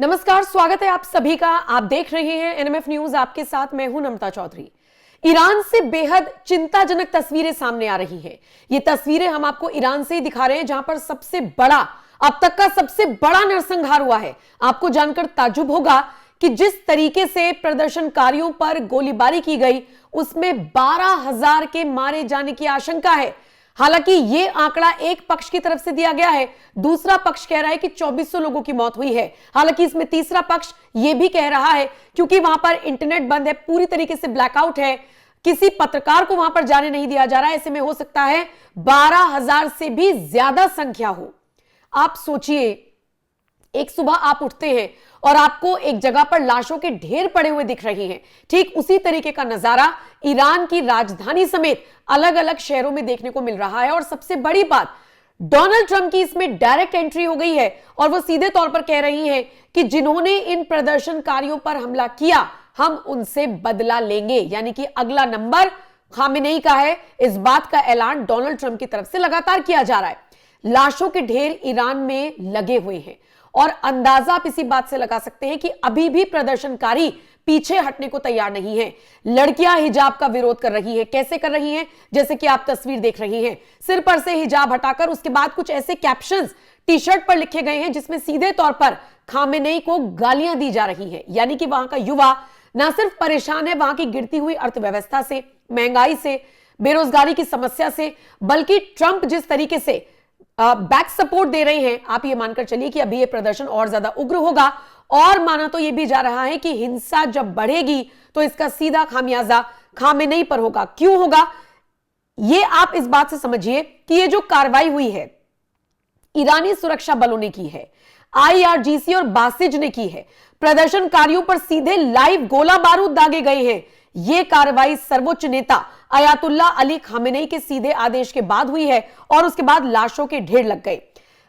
नमस्कार, स्वागत है आप सभी का। आप देख रहे हैं एनएमएफ न्यूज। आपके साथ मैं हूं नम्रता चौधरी। ईरान से बेहद चिंताजनक तस्वीरें सामने आ रही हैं। ये तस्वीरें हम आपको ईरान से ही दिखा रहे हैं, जहां पर सबसे बड़ा, अब तक का सबसे बड़ा नरसंहार हुआ है। आपको जानकर ताज्जुब होगा कि जिस तरीके से प्रदर्शनकारियों पर गोलीबारी की गई, उसमें 12,000 के मारे जाने की आशंका है। हालांकि यह आंकड़ा एक पक्ष की तरफ से दिया गया है, दूसरा पक्ष कह रहा है कि 2400 लोगों की मौत हुई है। हालांकि इसमें तीसरा पक्ष यह भी कह रहा है, क्योंकि वहां पर इंटरनेट बंद है, पूरी तरीके से ब्लैकआउट है, किसी पत्रकार को वहां पर जाने नहीं दिया जा रहा है। ऐसे में हो सकता है 12,000 से भी ज्यादा संख्या हो। आप सोचिए, एक सुबह आप उठते हैं और आपको एक जगह पर लाशों के ढेर पड़े हुए दिख रहे हैं। ठीक उसी तरीके का नजारा ईरान की राजधानी समेत अलग अलग शहरों में देखने को मिल रहा है। और सबसे बड़ी बात, डोनाल्ड ट्रंप की इसमें डायरेक्ट एंट्री हो गई है और वो सीधे तौर पर कह रही हैं कि जिन्होंने इन प्रदर्शनकारियों पर हमला किया, हम उनसे बदला लेंगे। यानी कि अगला नंबर खामेनेई का है। इस बात का ऐलान डोनाल्ड ट्रंप की तरफ से लगातार किया जा रहा है। लाशों के ढेर ईरान में लगे हुए हैं और अंदाजा आप इसी बात से लगा सकते हैं कि अभी भी प्रदर्शनकारी पीछे हटने को तैयार नहीं है। लड़कियां हिजाब का विरोध कर रही हैं। कैसे कर रही हैं? जैसे कि आप तस्वीर देख रही हैं, सिर पर से हिजाब हटाकर उसके बाद कुछ ऐसे कैप्शंस टी शर्ट पर लिखे गए हैं जिसमें सीधे तौर पर खामेनेई को गालियां दी जा रही हैं। यानी कि वहां का युवा न सिर्फ परेशान है वहां की गिरती हुई अर्थव्यवस्था से, महंगाई से, बेरोजगारी की समस्या से, बल्कि ट्रंप जिस तरीके से बैक सपोर्ट दे रहे हैं, आप ये मानकर चलिए कि अभी ये प्रदर्शन और ज्यादा उग्र होगा। और माना तो ये भी जा रहा है कि हिंसा जब बढ़ेगी तो इसका सीधा खामियाजा खामेनेई पर होगा। क्यों होगा? ये आप इस बात से समझिए कि ये जो कार्रवाई हुई है, ईरानी सुरक्षा बलों ने की है, आईआरजीसी और बासिज ने की है, प्रदर्शनकारियों पर सीधे लाइव गोला बारूद दागे गए हैं। यह कार्रवाई सर्वोच्च नेता अयातुल्ला अली खामेनेई के सीधे आदेश के बाद हुई है और उसके बाद लाशों के ढेर लग गए।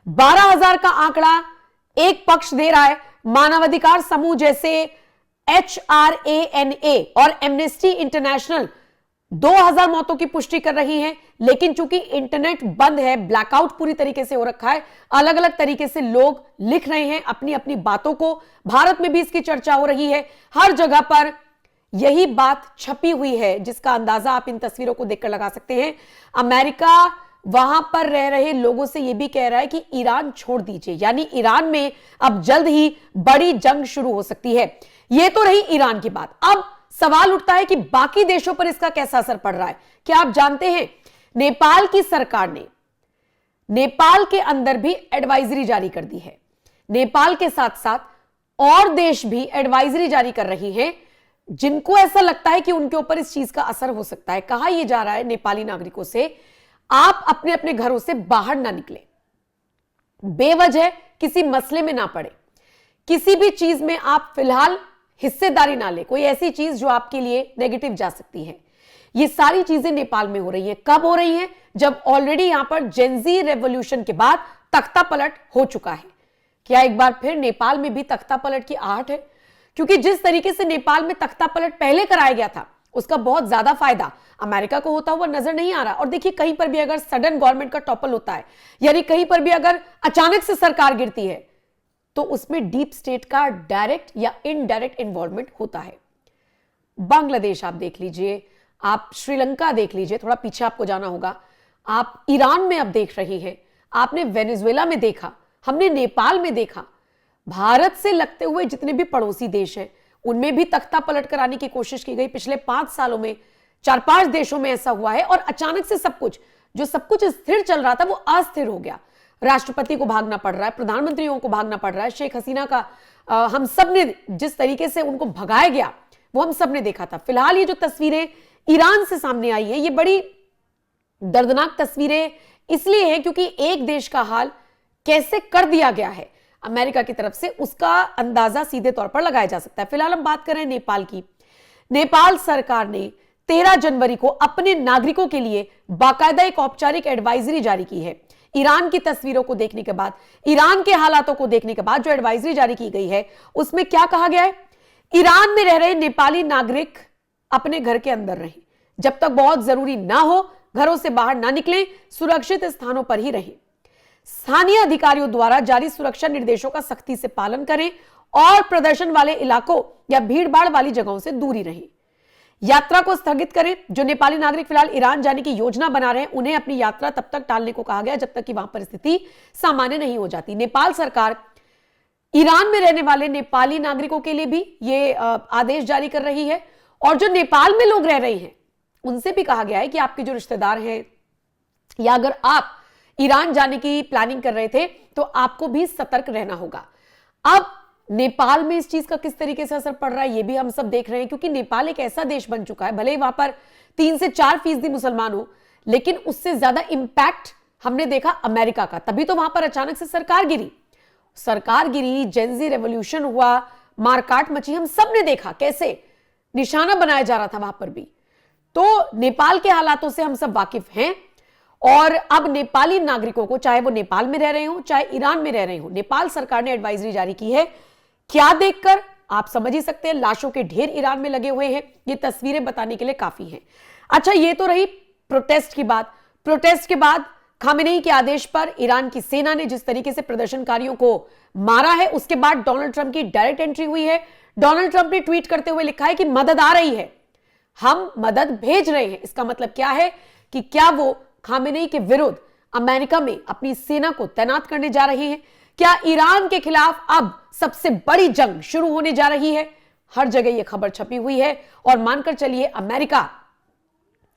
12,000 का आंकड़ा एक पक्ष दे रहा है। मानवाधिकार समूह जैसे HRANA और एमनेस्टी इंटरनेशनल 2,000 मौतों की पुष्टि कर रही हैं। लेकिन चूंकि इंटरनेट बंद है, ब्लैकआउट पूरी तरीके से हो रखा है, अलग अलग तरीके से लोग लिख रहे हैं अपनी अपनी बातों को। भारत में भी इसकी चर्चा हो रही है, हर जगह पर यही बात छपी हुई है, जिसका अंदाजा आप इन तस्वीरों को देखकर लगा सकते हैं। अमेरिका वहां पर रह रहे लोगों से यह भी कह रहा है कि ईरान छोड़ दीजिए। यानी ईरान में अब जल्द ही बड़ी जंग शुरू हो सकती है। यह तो रही ईरान की बात। अब सवाल उठता है कि बाकी देशों पर इसका कैसा असर पड़ रहा है। क्या आप जानते हैं, नेपाल की सरकार ने नेपाल के अंदर भी एडवाइजरी जारी कर दी है। नेपाल के साथ साथ और देश भी एडवाइजरी जारी कर रही हैं, जिनको ऐसा लगता है कि उनके ऊपर इस चीज का असर हो सकता है। कहा यह जा रहा है नेपाली नागरिकों से, आप अपने अपने घरों से बाहर ना निकले, बेवजह किसी मसले में ना पड़े, किसी भी चीज में आप फिलहाल हिस्सेदारी ना ले, कोई ऐसी चीज जो आपके लिए नेगेटिव जा सकती है। ये सारी चीजें नेपाल में हो रही है। कब हो रही है? जब ऑलरेडी यहां पर जेनजी रेवोल्यूशन के बाद तख्ता पलट हो चुका है। क्या एक बार फिर नेपाल में भी तख्ता पलट की आहट है? क्योंकि जिस तरीके से नेपाल में तख्ता पलट पहले कराया गया था, उसका बहुत ज्यादा फायदा अमेरिका को होता हुआ नजर नहीं आ रहा। और देखिए, कहीं पर भी अगर सडन गवर्नमेंट का टॉपल होता है, यानी कहीं पर भी अगर अचानक से सरकार गिरती है, तो उसमें डीप स्टेट का डायरेक्ट या इनडायरेक्ट इन्वॉल्वमेंट होता है। बांग्लादेश आप देख लीजिए, आप श्रीलंका देख लीजिए, थोड़ा पीछे आपको जाना होगा, आप ईरान में अब देख रहे हैं, आपने वेनेजुएला में देखा, हमने नेपाल में देखा। भारत से लगते हुए जितने भी पड़ोसी देश हैं, उनमें भी तख्ता पलट कराने की कोशिश की गई। पिछले 5 सालों में 4-5 देशों में ऐसा हुआ है और अचानक से सब कुछ स्थिर चल रहा था, वो अस्थिर हो गया। राष्ट्रपति को भागना पड़ रहा है, प्रधानमंत्रियों को भागना पड़ रहा है। शेख हसीना का हम सब ने जिस तरीके से उनको भगाया गया, वो हम सब ने देखा था। फिलहाल ये जो तस्वीरें ईरान से सामने आई है, ये बड़ी दर्दनाक तस्वीरें इसलिए हैं क्योंकि एक देश का हाल कैसे कर दिया गया है अमेरिका की तरफ से, उसका अंदाजा सीधे तौर पर लगाया जा सकता है। फिलहाल हम बात कर रहे हैं नेपाल की। नेपाल सरकार ने 13 जनवरी को अपने नागरिकों के लिए बाकायदा एक औपचारिक एडवाइजरी जारी की है। ईरान की तस्वीरों को देखने के बाद, ईरान के हालातों को देखने के बाद जो एडवाइजरी जारी की गई है, उसमें क्या कहा गया है? ईरान में रह रहे नेपाली नागरिक अपने घर के अंदर रहें, जब तक बहुत जरूरी ना हो घरों से बाहर ना निकलें, सुरक्षित स्थानों पर ही रहें। स्थानीय अधिकारियों द्वारा जारी सुरक्षा निर्देशों का सख्ती से पालन करें और प्रदर्शन वाले इलाकों या भीड़भाड़ वाली जगहों से दूरी रहें। यात्रा को स्थगित करें। जो नेपाली नागरिक फिलहाल ईरान जाने की योजना बना रहे हैं, उन्हें अपनी यात्रा तब तक टालने को कहा गया जब तक कि वहां परिस्थिति सामान्य नहीं हो जाती। नेपाल सरकार ईरान में रहने वाले नेपाली नागरिकों के लिए भी यह आदेश जारी कर रही है, और जो नेपाल में लोग रह रहे हैं उनसे भी कहा गया है कि आपके जो रिश्तेदार हैं या अगर आप ईरान जाने की प्लानिंग कर रहे थे तो आपको भी सतर्क रहना होगा। अब नेपाल में इस चीज का किस तरीके से असर पड़ रहा है ये भी हम सब देख रहे हैं, क्योंकि नेपाल एक ऐसा देश बन चुका है, भले ही वहां पर 3 से 4% मुसलमान हो, लेकिन उससे ज्यादा इंपैक्ट हमने देखा अमेरिका का। तभी तो वहां पर अचानक से सरकार गिरी, जेनजी रेवोल्यूशन हुआ, मारकाट मची, हम सब ने देखा कैसे निशाना बनाया जा रहा था वहां पर भी। तो नेपाल के हालातों से हम सब वाकिफ हैं, और अब नेपाली नागरिकों को, चाहे वो नेपाल में रह रहे हो चाहे ईरान में रह रहे हो, नेपाल सरकार ने एडवाइजरी जारी की है। क्या देखकर आप समझ ही सकते हैं, लाशों के ढेर ईरान में लगे हुए हैं। ये तस्वीरें बताने के लिए काफी हैं। अच्छा, ये तो रही प्रोटेस्ट की बात। प्रोटेस्ट के बाद खामेनेई के आदेश पर ईरान की सेना ने जिस तरीके से प्रदर्शनकारियों को मारा है, उसके बाद डोनाल्ड ट्रंप की डायरेक्ट एंट्री हुई है। डोनाल्ड ट्रंप ने ट्वीट करते हुए लिखा है कि मदद आ रही है, हम मदद भेज रहे हैं। इसका मतलब क्या है कि क्या वो खामेनेई के विरुद्ध अमेरिका में अपनी सेना को तैनात करने जा रहे हैं? क्या ईरान के खिलाफ अब सबसे बड़ी जंग शुरू होने जा रही है? हर जगह यह खबर छपी हुई है, और मानकर चलिए अमेरिका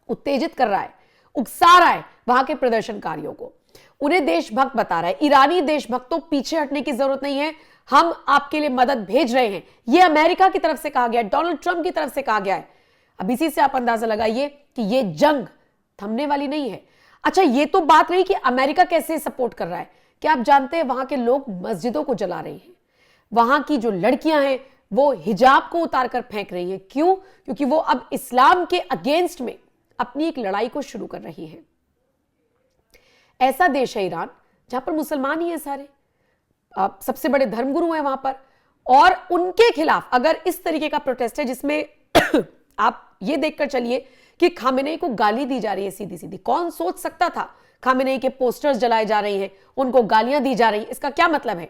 उत्तेजित कर रहा है, उकसा रहा है वहां के प्रदर्शनकारियों को, उन्हें देशभक्त बता रहा है। ईरानी देशभक्तों, पीछे हटने की जरूरत नहीं है, हम आपके लिए मदद भेज रहे हैं। यह अमेरिका की तरफ से कहा गया है, डोनाल्ड ट्रंप की तरफ से कहा गया है। अब इसी से आप अंदाजा लगाइए कि यह जंग थमने वाली नहीं है। अच्छा, यह तो बात रही कि अमेरिका कैसे सपोर्ट कर रहा है। क्या आप जानते हैं वहां के लोग मस्जिदों को जला रहे हैं, वहां की जो लड़कियां हैं वो हिजाब को उतारकर फेंक रही हैं। क्यों? क्योंकि वो अब इस्लाम के अगेंस्ट में अपनी एक लड़ाई को शुरू कर रही है। ऐसा देश है ईरान जहां पर मुसलमान ही है सारे, सबसे बड़े धर्मगुरु हैं वहां पर, और उनके खिलाफ अगर इस तरीके का प्रोटेस्ट है जिसमें आप ये देखकर चलिए कि खामेनेई को गाली दी जा रही है सीधी सीधी। कौन सोच सकता था? खामेनेई के पोस्टर्स जलाए जा रहे हैं, उनको गालियां दी जा रही हैं। इसका क्या मतलब है?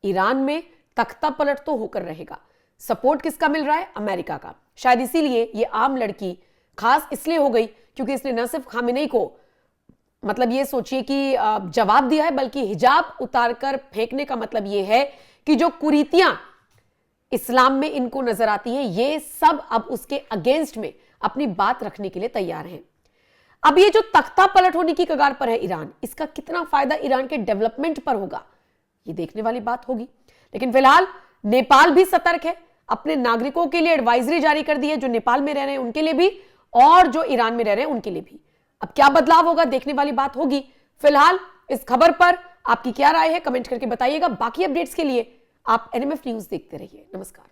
ईरान में तख्ता पलट तो होकर रहेगा। सपोर्ट किसका मिल रहा है? अमेरिका का। शायद इसीलिए ये आम लड़की खास इसलिए हो गई क्योंकि इसने न सिर्फ खामेनेई को, मतलब ये सोचिए कि जवाब दिया है, बल्कि हिजाब उतारकर फेंकने का मतलब ये है कि जो कुरीतियां इस्लाम में इनको नजर आती हैं, ये सब अब उसके अगेंस्ट में अपनी बात रखने के लिए तैयार हैं। अब ये जो तख्ता पलट होने की कगार पर है ईरान, इसका कितना फायदा ईरान के डेवलपमेंट पर होगा, ये देखने वाली बात होगी। लेकिन फिलहाल नेपाल भी सतर्क है, अपने नागरिकों के लिए एडवाइजरी जारी कर दी है, जो नेपाल में रह रहे हैं उनके लिए भी और जो ईरान में रह रहे हैं उनके लिए भी। अब क्या बदलाव होगा, देखने वाली बात होगी। फिलहाल इस खबर पर आपकी क्या राय है, कमेंट करके बताइएगा। बाकी अपडेट्स के लिए आप एनएमएफ न्यूज देखते रहिए। नमस्कार।